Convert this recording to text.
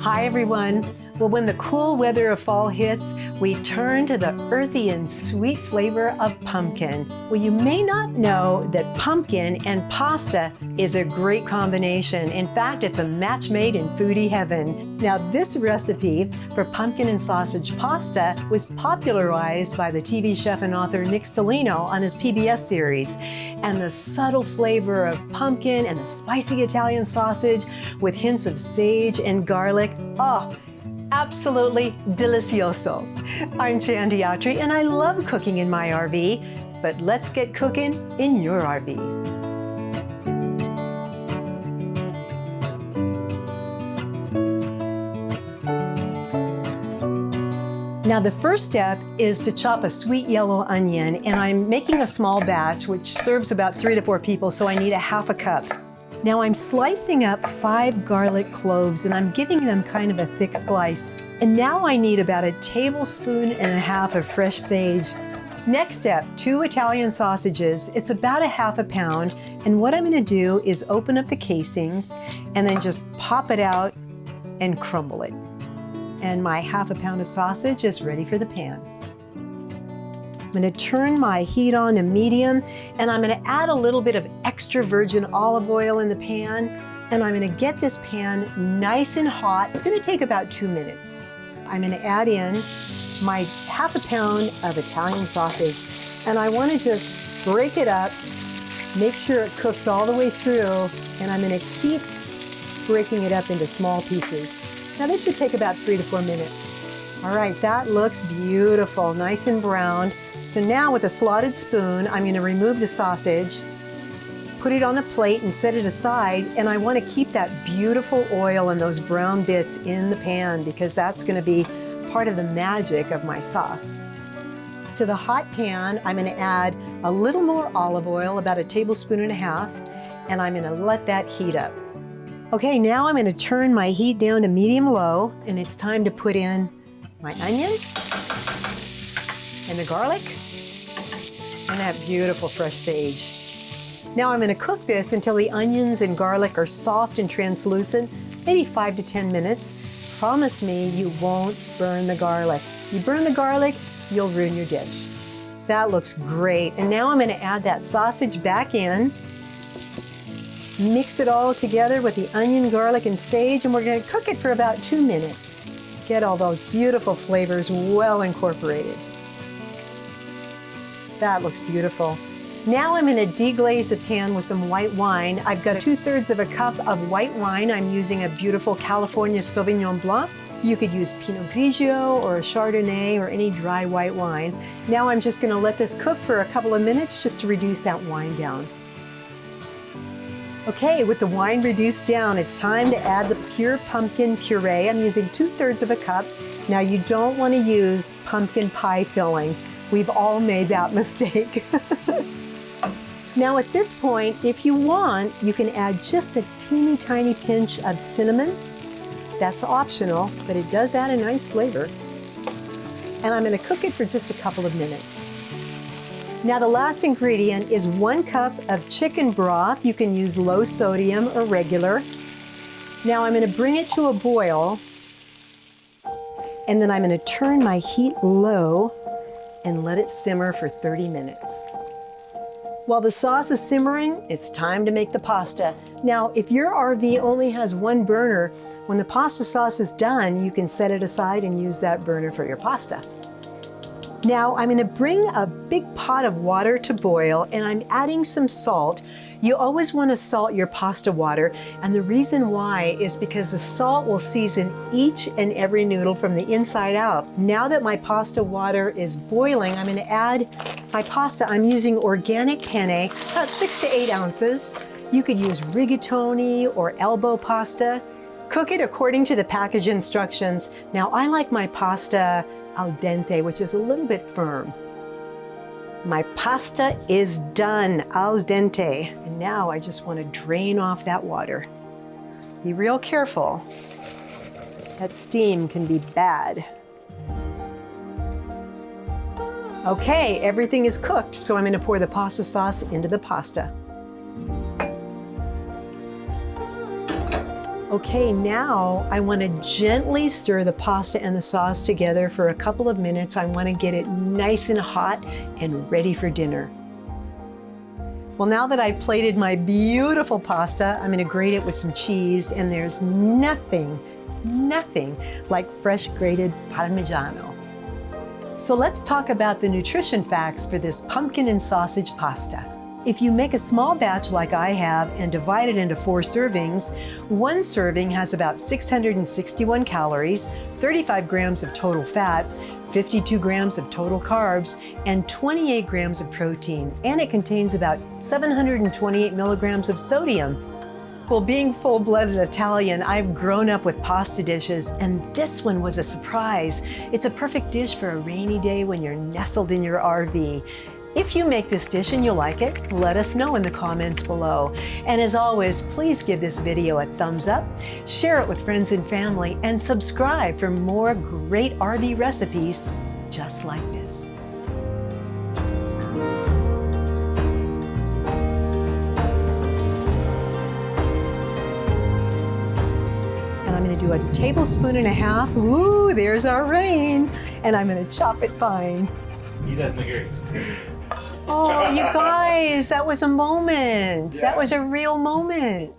Hi everyone. Well, when the cool weather of fall hits, we turn to the earthy and sweet flavor of pumpkin. Well, you may not know that pumpkin and pasta is a great combination. In fact, it's a match made in foodie heaven. Now, this recipe for pumpkin and sausage pasta was popularized by the TV chef and author Nick Stellino on his PBS series. And the subtle flavor of pumpkin and the spicy Italian sausage with hints of sage and garlic, oh, absolutely delizioso. I'm Jan Diatri and I love cooking in my RV, but let's get cooking in your RV. Now the first step is to chop a sweet yellow onion, and I'm making a small batch which serves about 3 to 4 people, so I need a half a cup. Now I'm slicing up 5 garlic cloves and I'm giving them kind of a thick slice. And now I need about 1.5 tablespoons of fresh sage. Next step, 2 Italian sausages. It's about 1/2 pound. And what I'm gonna do is open up the casings and then just pop it out and crumble it. And my 1/2 pound of sausage is ready for the pan. I'm going to turn my heat on to medium, and I'm going to add a little bit of extra virgin olive oil in the pan, and I'm going to get this pan nice and hot. It's going to take about 2 minutes. I'm going to add in my 1/2 pound of Italian sausage, and I want to just break it up, make sure it cooks all the way through, and I'm going to keep breaking it up into small pieces. Now this should take about 3 to 4 minutes. All right, that looks beautiful, nice and browned. So now with a slotted spoon, I'm going to remove the sausage, put it on a plate and set it aside, and I want to keep that beautiful oil and those brown bits in the pan because that's going to be part of the magic of my sauce. To the hot pan, I'm going to add a little more olive oil, about 1.5 tablespoons, and I'm going to let that heat up. Okay, now I'm going to turn my heat down to medium-low, and it's time to put in my onion and the garlic and that beautiful fresh sage. Now I'm going to cook this until the onions and garlic are soft and translucent, maybe 5 to 10 minutes. Promise me you won't burn the garlic. You burn the garlic, you'll ruin your dish. That looks great. And now I'm going to add that sausage back in. Mix it all together with the onion, garlic, and sage, and we're going to cook it for about 2 minutes. Get all those beautiful flavors well incorporated. That looks beautiful. Now I'm going to deglaze the pan with some white wine. I've got 2/3 of a cup of white wine. I'm using a beautiful California Sauvignon Blanc. You could use Pinot Grigio or a Chardonnay or any dry white wine. Now I'm just going to let this cook for a couple of minutes just to reduce that wine down. Okay, with the wine reduced down, it's time to add the pure pumpkin puree. I'm using 2/3 of a cup. Now you don't want to use pumpkin pie filling. We've all made that mistake. Now at this point, if you want, you can add just a teeny tiny pinch of cinnamon. That's optional, but it does add a nice flavor. And I'm going to cook it for just a couple of minutes. Now the last ingredient is 1 cup of chicken broth. You can use low sodium or regular. Now I'm going to bring it to a boil, and then I'm going to turn my heat low and let it simmer for 30 minutes. While the sauce is simmering, it's time to make the pasta. Now, if your RV only has 1 burner, when the pasta sauce is done, you can set it aside and use that burner for your pasta. Now I'm going to bring a big pot of water to boil, and I'm adding some salt. You always want to salt your pasta water, and the reason why is because the salt will season each and every noodle from the inside out. Now that my pasta water is boiling, I'm going to add my pasta. I'm using organic penne, about 6 to 8 ounces. You could use rigatoni or elbow pasta. Cook it according to the package instructions. Now I like my pasta al dente, which is a little bit firm. My pasta is done, al dente. And now I just want to drain off that water. Be real careful. That steam can be bad. Okay, everything is cooked, so I'm going to pour the pasta sauce into the pasta. Okay, now I want to gently stir the pasta and the sauce together for a couple of minutes. I want to get it nice and hot and ready for dinner. Well, now that I've plated my beautiful pasta, I'm going to grate it with some cheese, and there's nothing like fresh grated Parmigiano. So let's talk about the nutrition facts for this pumpkin and sausage pasta. If you make a small batch like I have and divide it into 4 servings, one serving has about 661 calories, 35 grams of total fat, 52 grams of total carbs, and 28 grams of protein, and it contains about 728 milligrams of sodium. Well, being full-blooded Italian, I've grown up with pasta dishes, and this one was a surprise. It's a perfect dish for a rainy day when you're nestled in your RV. If you make this dish and you like it, let us know in the comments below. And as always, please give this video a thumbs up, share it with friends and family, and subscribe for more great RV recipes just like this. And I'm going to do 1.5 tablespoons. Ooh, there's our rain. And I'm going to chop it fine. He doesn't agree. Oh, you guys, that was a moment. Yeah. That was a real moment.